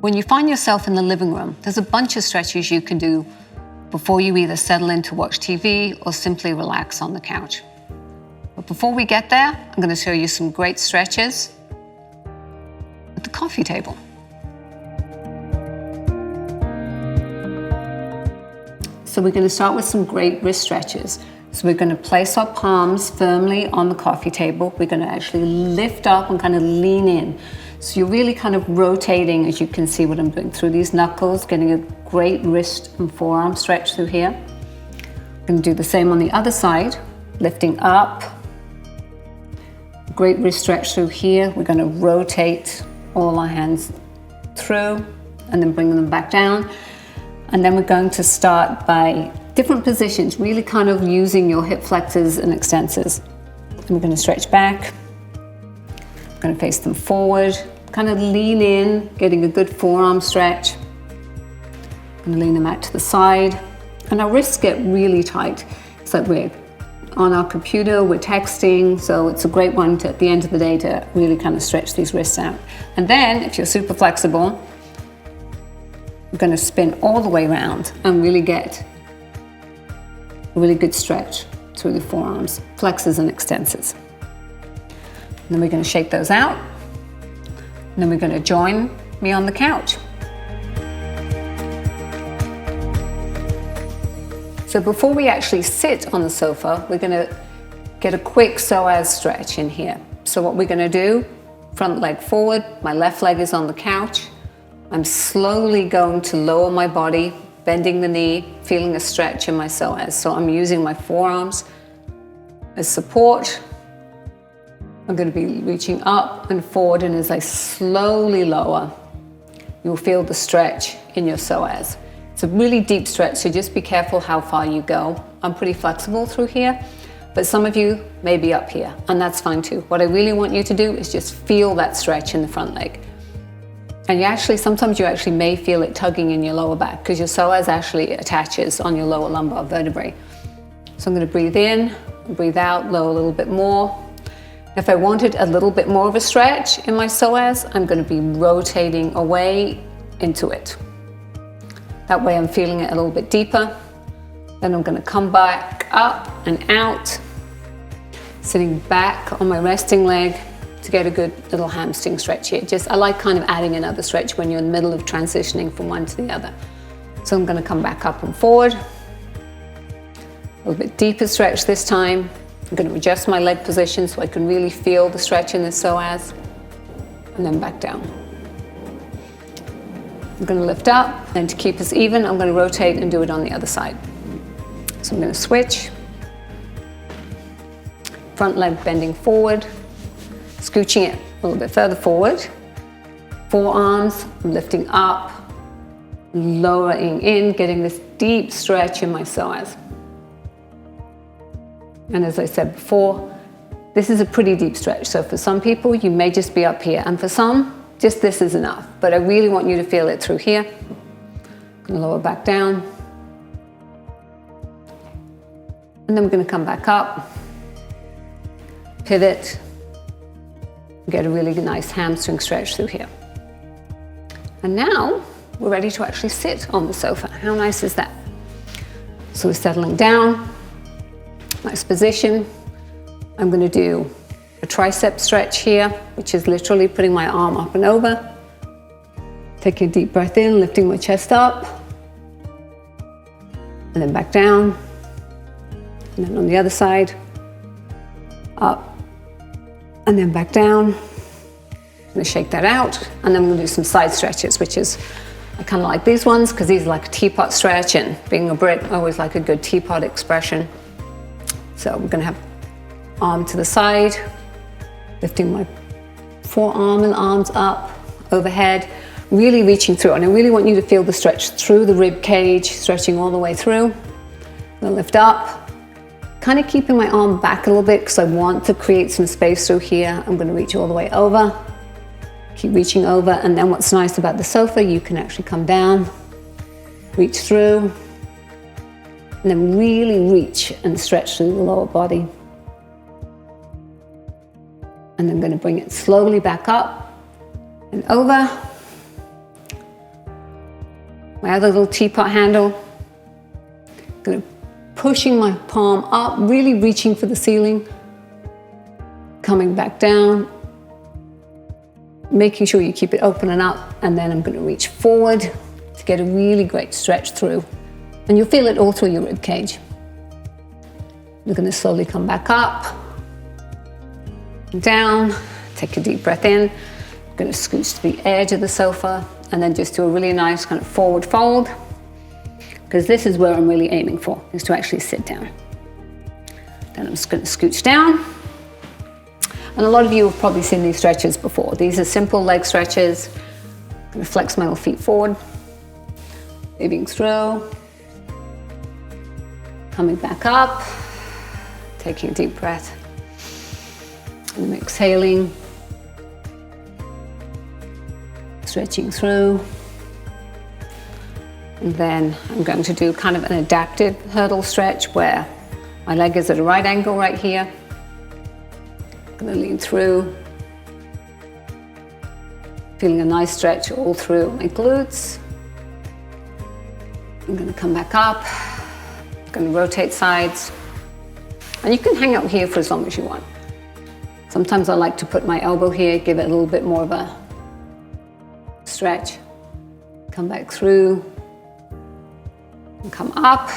When you find yourself in the living room, there's a bunch of stretches you can do before you either settle in to watch TV or simply relax on the couch. But before we get there, I'm going to show you some great stretches at the coffee table. So we're going to start with some great wrist stretches. So we're going to place our palms firmly on the coffee table. We're going to actually lift up and kind of lean in. So you're really kind of rotating, as you can see what I'm doing, through these knuckles, getting a great wrist and forearm stretch through here. I'm going to do the same on the other side, lifting up. Great wrist stretch through here. We're going to rotate all our hands through and then bring them back down. And then we're going to start by different positions, really kind of using your hip flexors and extensors. And we're going to stretch back. We're going to face them forward, kind of lean in, getting a good forearm stretch. I'm going to lean them out to the side. And our wrists get really tight. It's like we're on our computer, we're texting, so it's a great one to, at the end of the day, to really kind of stretch these wrists out. And then, if you're super flexible, we're going to spin all the way around and really get a really good stretch through the forearms, flexors and extensors. And then we're going to shake those out. And then we're going to join me on the couch. So before we actually sit on the sofa, we're going to get a quick psoas stretch in here. So what we're going to do, front leg forward, my left leg is on the couch. I'm slowly going to lower my body, bending the knee, feeling a stretch in my psoas. So I'm using my forearms as support. I'm going to be reaching up and forward, and as I slowly lower, you'll feel the stretch in your psoas. It's a really deep stretch, so just be careful how far you go. I'm pretty flexible through here, but some of you may be up here, and that's fine too. What I really want you to do is just feel that stretch in the front leg. And sometimes you actually may feel it tugging in your lower back because your psoas actually attaches on your lower lumbar vertebrae. So I'm going to breathe in, breathe out, lower a little bit more. If I wanted a little bit more of a stretch in my psoas, I'm going to be rotating away into it. That way I'm feeling it a little bit deeper. Then I'm going to come back up and out, sitting back on my resting leg to get a good little hamstring stretch here. I like kind of adding another stretch when you're in the middle of transitioning from one to the other. So I'm going to come back up and forward. A little bit deeper stretch this time. I'm going to adjust my leg position so I can really feel the stretch in the psoas. And then back down. I'm going to lift up, and to keep us even, I'm going to rotate and do it on the other side. So I'm going to switch. Front leg bending forward. Scooching it a little bit further forward. Forearms, I'm lifting up, lowering in, getting this deep stretch in my psoas. And as I said before, this is a pretty deep stretch. So for some people, you may just be up here. And for some, just this is enough. But I really want you to feel it through here. I'm going to lower back down. And then we're going to come back up, pivot, get a really nice hamstring stretch through here. And now we're ready to actually sit on the sofa. How nice is that? So we're settling down, nice position. I'm going to do a tricep stretch here, which is literally putting my arm up and over. Taking a deep breath in, lifting my chest up, and then back down. And then on the other side, up, and then back down. I'm going to shake that out, and then I'm going to do some side stretches, which is, I kind of like these ones because these are like a teapot stretch, and being a Brit, I always like a good teapot expression. So we're going to have arm to the side, lifting my forearm and arms up, overhead, really reaching through. And I really want you to feel the stretch through the rib cage, stretching all the way through. I'm going to lift up. Kind of keeping my arm back a little bit because I want to create some space through here. I'm going to reach all the way over, keep reaching over, and then what's nice about the sofa, you can actually come down, reach through, and then really reach and stretch through the lower body. And I'm going to bring it slowly back up and over, my other little teapot handle. Gonna pushing my palm up, really reaching for the ceiling. Coming back down. Making sure you keep it open and up, and then I'm gonna reach forward to get a really great stretch through. And you'll feel it all through your rib cage. You're gonna slowly come back up, down, take a deep breath in. I'm gonna scooch to the edge of the sofa and then just do a really nice kind of forward fold, because this is where I'm really aiming for, is to actually sit down. Then I'm just gonna scooch down. And a lot of you have probably seen these stretches before. These are simple leg stretches. I'm gonna flex my little feet forward, moving through, coming back up, taking a deep breath, and then exhaling, stretching through. And then I'm going to do kind of an adaptive hurdle stretch where my leg is at a right angle right here. I'm going to lean through, feeling a nice stretch all through my glutes. I'm going to come back up, I'm going to rotate sides. And you can hang out here for as long as you want. Sometimes I like to put my elbow here, give it a little bit more of a stretch. Come back through, and come up.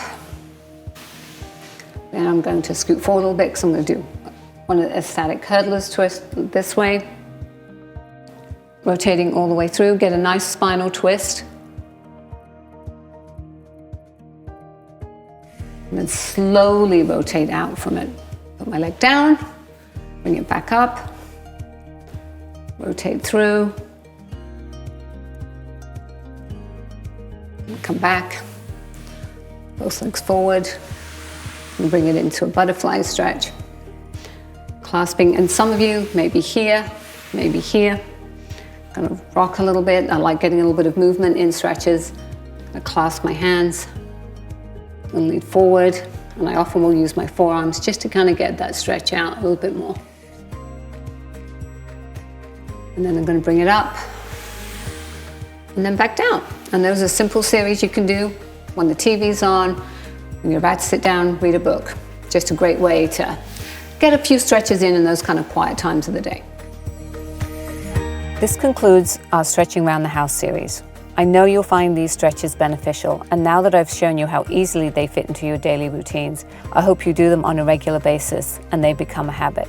Then I'm going to scoot forward a little bit because I'm going to do one of the static hurdlers twist this way. Rotating all the way through, get a nice spinal twist. And then slowly rotate out from it. Put my leg down, bring it back up, rotate through, and come back, both legs forward, and bring it into a butterfly stretch. Clasping, and some of you, maybe here, kind of rock a little bit. I like getting a little bit of movement in stretches. I clasp my hands and lean forward, and I often will use my forearms just to kind of get that stretch out a little bit more. And then I'm going to bring it up and then back down. And those are simple series you can do when the TV's on, when you're about to sit down, read a book. Just a great way to get a few stretches in those kind of quiet times of the day. This concludes our Stretching Around the House series. I know you'll find these stretches beneficial, and now that I've shown you how easily they fit into your daily routines, I hope you do them on a regular basis and they become a habit.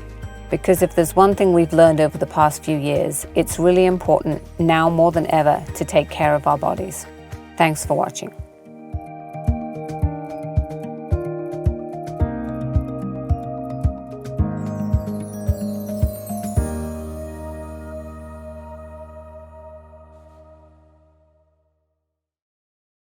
Because if there's one thing we've learned over the past few years, it's really important now more than ever to take care of our bodies. Thanks for watching.